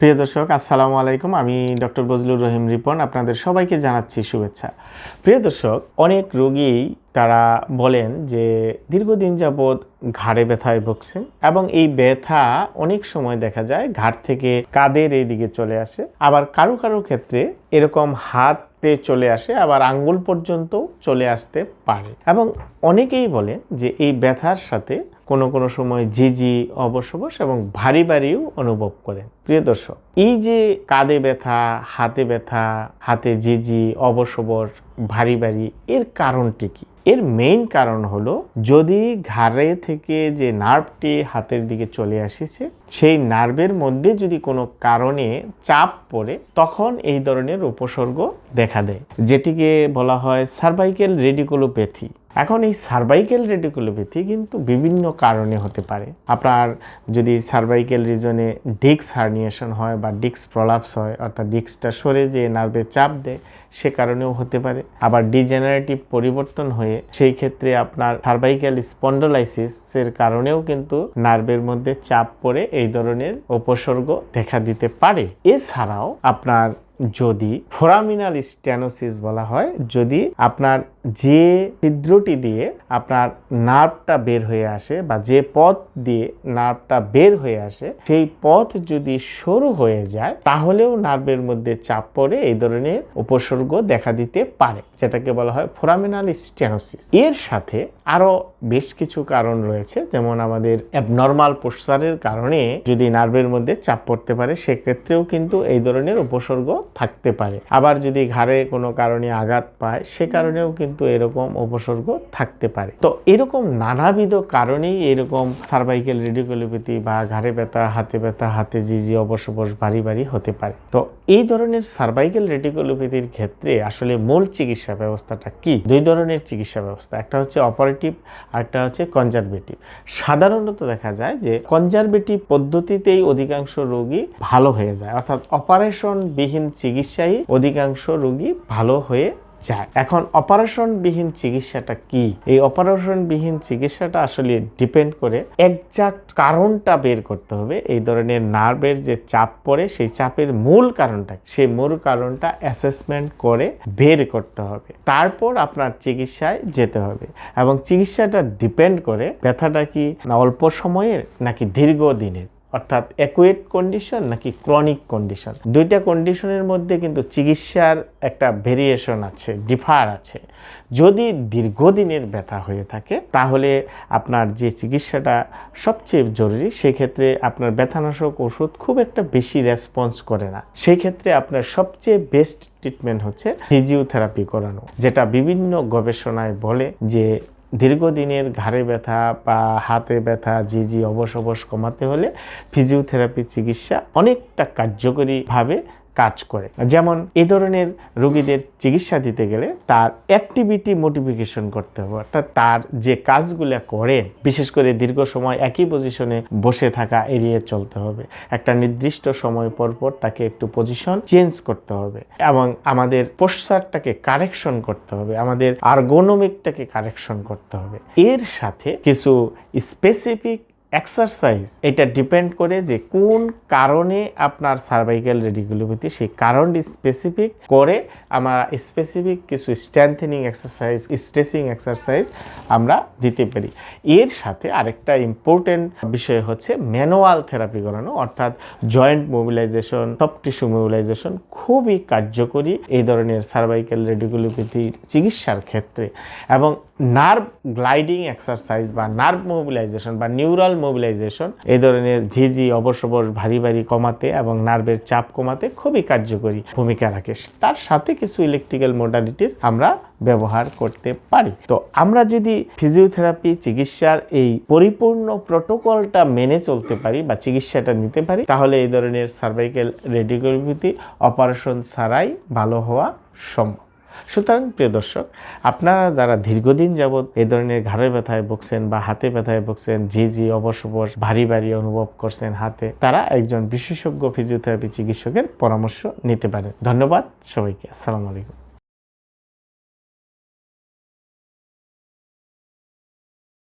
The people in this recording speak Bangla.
প্রিয় দর্শক, আসসালামু আলাইকুম। আমি ডক্টর বজলুর রহিম রিপন আপনাদের সবাইকে জানাচ্ছি শুভেচ্ছা। প্রিয় দর্শক, অনেক রোগী তারা বলেন যে দীর্ঘদিন যাবৎ ঘাড়ে ব্যথায় ভুগছেন এবং এই ব্যথা অনেক সময় দেখা যায় ঘাড় থেকে কাঁধের এই দিকে চলে আসে, আবার কারো কারো ক্ষেত্রে এরকম হাতে চলে আসে, আবার আঙ্গুল পর্যন্ত চলে আসতে পারে। এবং অনেকেই বলে যে এই ব্যথার সাথে কোনো কোনো সময় ঝিঝি, অবশ এবং ভারী ভারীও অনুভব করেন। প্রিয় দর্শক, এই যে কাঁধে ব্যথা, হাতে ঝিঝি, অবশ ভারী ভারী, এর কারণটি কি? এর মেইন কারণ হলো, যদি ঘাড়ে থেকে যে নার্ভটি হাতের দিকে চলে আসছে সেই নার্ভের মধ্যে যদি কোনো কারণে চাপ পড়ে, তখন এই ধরনের উপসর্গ দেখা দেয়, যেটিকে বলা হয় সার্ভাইক্যাল রেডিকুলোপ্যাথি। এখন এই সার্ভাইক্যাল রেডিকুলোপ্যাথি কিন্তু বিভিন্ন কারণে হতে পারে। আপনার যদি সার্ভাইক্যাল রিজনে ডিস্ক হার্নিয়েশন হয় বা ডিস্ক প্রলাপস হয়, অর্থাৎ ডিস্কটা সরে যে নার্ভে চাপ দেয়, সে কারণেও হতে পারে। আবার ডিজেনারেটিভ পরিবর্তন হয়ে সেই ক্ষেত্রে আপনার সার্ভাইক্যাল স্পন্ডোলাইসিসের কারণেও কিন্তু নার্ভের মধ্যে চাপ পড়ে এই ধরনের উপসর্গ দেখা দিতে পারে। এছাড়াও আপনার যদি ফোরামিনাল স্টেনোসিস বলা হয়, যদি আপনার যে ছিদ্রটি দিয়ে আপনার নার্ভটা বের হয়ে আসে বা যে পথ দিয়ে নার্ভটা বের হয়ে আসে, সেই পথ যদি সরু হয়ে যায়, তাহলেও নার্ভের মধ্যে চাপ পড়ে এই ধরনের উপসর্গ দেখা দিতে পারে, যেটাকে বলা হয় ফোরামিনাল স্টেনোসিস। এর সাথে আরো বেশ কিছু কারণ রয়েছে, যেমন আমাদের অ্যাবনর্মাল পোস্চারের কারণে যদি নার্ভের মধ্যে চাপ পড়তে পারে, সেক্ষেত্রেও কিন্তু এই ধরনের উপসর্গ থাকতে পারে। আবার যদি ঘাড়ে কোনো কারণে আঘাত পায়, সে কারণেও কিন্তু এরকম উপসর্গ থাকতে পারে। তো এরকম নানাবিধ কারণেই এরকম সার্ভাইক্যাল রেডিকুলোপ্যাথি বা ঘাড়ে ব্যথা, হাতে ঝিঝি, অবশ ভারী ভারী হতে পারে। তো এই ধরনের সার্ভাইক্যাল রেডিকুলোপ্যাথির ক্ষেত্রে আসলে মূল চিকিৎসা ব্যবস্থাটা কি? দুই ধরনের চিকিৎসা ব্যবস্থা, একটা হচ্ছে অপারেটিভ আর একটা হচ্ছে কনজারভেটিভ। সাধারণত দেখা যায় যে কনজারভেটিভ পদ্ধতিতেই অধিকাংশ রোগী ভালো হয়ে যায়, অর্থাৎ অপারেশন বিহীন চিকিৎসায় অধিকাংশ রোগী ভালো হয়ে যায়। এখন অপারেশনবিহীন চিকিৎসাটা কি? এই অপারেশনবিহীন চিকিৎসাটা আসলে ডিপেন্ড করে, একজাক্ট কারণটা বের করতে হবে। এই ধরনের নার্ভের যে চাপ পড়ে, সেই চাপের মূল কারণটা, সেই মূল কারণটা অ্যাসেসমেন্ট করে বের করতে হবে, তারপর আপনার চিকিৎসায় যেতে হবে। এবং চিকিৎসাটা ডিপেন্ড করে ব্যথাটা কি না অল্প সময়ের নাকি দীর্ঘদিনের, অর্থাৎ অ্যাকুয়েট কন্ডিশন নাকি ক্রনিক কন্ডিশন। দুইটা কন্ডিশনের মধ্যে কিন্তু চিকিৎসার একটা ভেরিয়েশন আছে, ডিফার আছে। যদি দীর্ঘদিনের ব্যথা হয়ে থাকে, তাহলে আপনার যে চিকিৎসাটা সবচেয়ে জরুরি, সেক্ষেত্রে আপনার ব্যথানাশক ওষুধ খুব একটা বেশি রেসপন্স করে না। সেই ক্ষেত্রে আপনার সবচেয়ে বেস্ট ট্রিটমেন্ট হচ্ছে ফিজিওথেরাপি করানো, যেটা বিভিন্ন গবেষণায় বলে যে দীর্ঘদিনের ঘাড়ে ব্যথা বা হাতে ব্যথা, ঝিঝি, অবশ কমাতে হলে ফিজিওথেরাপি চিকিৎসা অনেকটা কার্যকরীভাবে কাজ করে। যেমন এই ধরনের রোগীদের চিকিৎসা দিতে গেলে তার অ্যাক্টিভিটি মোটিফিকেশন করতে হবে, অর্থাৎ তার যে কাজগুলো করেন, বিশেষ করে দীর্ঘ সময় একই পজিশনে বসে থাকা এড়িয়ে চলতে হবে। একটা নির্দিষ্ট সময় পর পর তাকে একটু পজিশন চেঞ্জ করতে হবে এবং আমাদের পোস্চারটাকে কারেকশন করতে হবে, আমাদের আর্গোনমিকটাকে কারেকশন করতে হবে। এর সাথে কিছু স্পেসিফিক এক্সারসাইজ, এটা ডিপেন্ড করে যে কোন কারণে আপনার সার্ভাইক্যাল রেডিকুলোপ্যাথি, সেই কারণটি স্পেসিফিক করে আমরা স্পেসিফিক কিছু স্ট্রেংথেনিং এক্সারসাইজ, স্ট্রেচিং এক্সারসাইজ আমরা দিতে পারি। এর সাথে আরেকটা ইম্পর্টেন্ট বিষয় হচ্ছে ম্যানুয়াল থেরাপি করানো, অর্থাৎ joint mobilisation, soft tissue mobilisation খুবই কার্যকরী এই ধরনের সার্ভাইক্যাল রেডিকুলোপ্যাথির চিকিৎসার ক্ষেত্রে। এবং নার্ভ গ্লাইডিং এক্সারসাইজ বা নার্ভ মোবিলাইজেশন বা নিউরাল মোবিলাইজেশন এই ধরনের ঝিঝি, অবশ ভারী ভারী কমাতে এবং নার্ভের চাপ কমাতে খুবই কার্যকরী ভূমিকা রাখে। তার সাথে কিছু ইলেকট্রিক্যাল মডালিটিস আমরা ব্যবহার করতে পারি। তো আমরা যদি ফিজিওথেরাপি চিকিৎসার এই পরিপূর্ণ প্রোটোকলটা মেনে চলতে পারি বা চিকিৎসাটা নিতে পারি, তাহলে এই ধরনের সার্ভাইক্যাল রেডিকুলোপ্যাথি অপারেশন ছাড়াই ভালো হওয়া সম্ভব। সুতরাং প্রিয় দর্শক, আপনারা যারা দীর্ঘদিন যাবৎ এই ধরনের ঘাড়ের ব্যথায় ভুগছেন বা হাতে ব্যথায় ভুগছেন, ঝিঝি, অবশ ভারী ভারী অনুভব করছেন হাতে, তারা একজন বিশেষজ্ঞ ফিজিওথেরাপি চিকিৎসকের পরামর্শ নিতে পারেন। ধন্যবাদ সবাইকে। আসসালামু আলাইকুম।